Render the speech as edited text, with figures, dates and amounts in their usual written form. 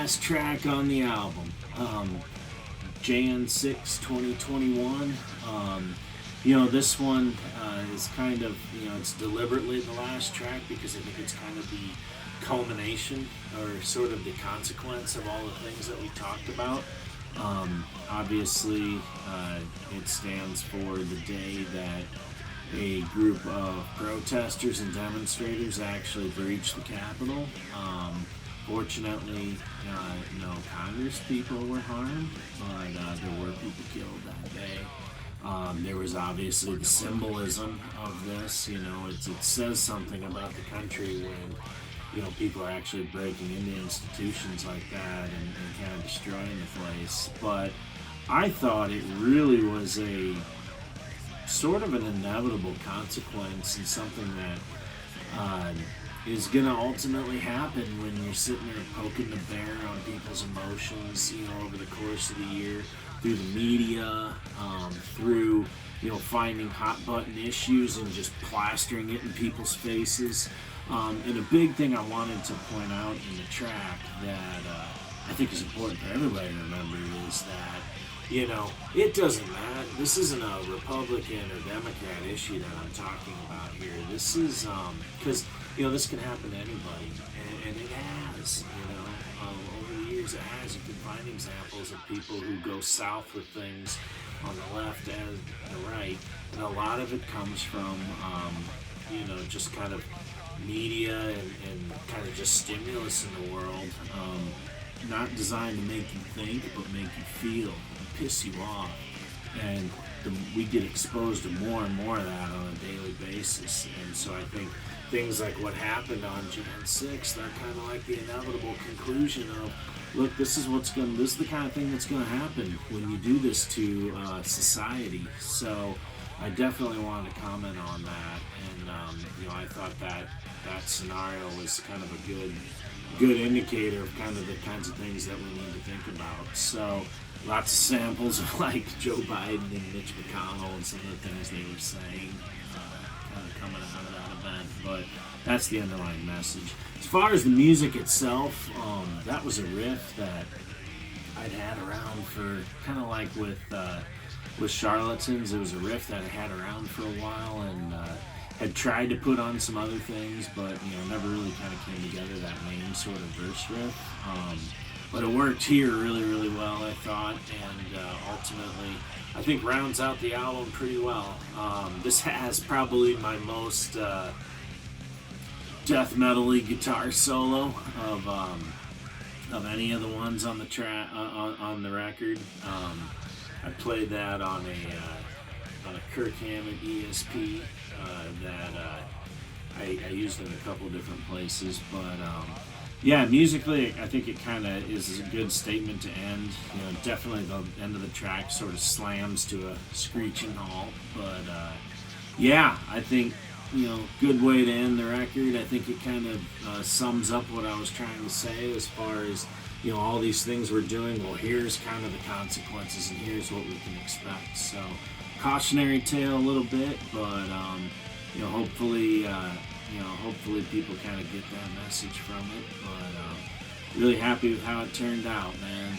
last track on the album, Jan 6, 2021. This one is kind of, it's deliberately the last track because I think it's kind of the culmination or sort of the consequence of all the things that we talked about. Obviously, it stands for the day that a group of protesters and demonstrators actually breached the Capitol. Fortunately, no Congress people were harmed, but there were people killed that day. There was obviously the symbolism of this. It says something about the country when people are actually breaking into institutions like that and kind of destroying the place. But I thought it really was a sort of an inevitable consequence and something that is going to ultimately happen when you're sitting there poking the bear on people's emotions, over the course of the year, through the media, through, finding hot button issues and just plastering it in people's faces. And a big thing I wanted to point out in the track that I think is important for everybody to remember is that, it doesn't matter. This isn't a Republican or Democrat issue that I'm talking about here. This is, because, this can happen to anybody, and it has, over the years it has. You can find examples of people who go south with things on the left and the right, and a lot of it comes from, just kind of media and kind of just stimulus in the world, not designed to make you think, but make you feel and piss you off. And we get exposed to more and more of that on a daily basis. And so I think things like what happened on Jan 6, they're kind of like the inevitable conclusion of, look, this is the kind of thing that's going to happen when you do this to society. So I definitely wanted to comment on that, and I thought that scenario was kind of a good indicator of kind of the kinds of things that we need to think about. So lots of samples of like Joe Biden and Mitch McConnell and some of the things they were saying, kind of coming out of that event. But that's the underlying message. As far as the music itself, that was a riff that I'd had around for kind of like with Charlatans. It was a riff that I had around for a while and had tried to put on some other things, but never really kind of came together, that main sort of verse riff. But it worked here really, really well, I thought, and ultimately I think rounds out the album pretty well. This has probably my most death metal-y guitar solo of any of the ones on the track on the record. I played that on a Kirk Hammett ESP that I used in a couple different places, but yeah, musically I think it kind of is a good statement to end. Definitely the end of the track sort of slams to a screeching halt, but yeah, I think good way to end the record. I think it kind of sums up what I was trying to say as far as all these things we're doing. Well, here's kind of the consequences, and here's what we can expect. So cautionary tale a little bit, but hopefully people kind of get that message from it. But really happy with how it turned out, man.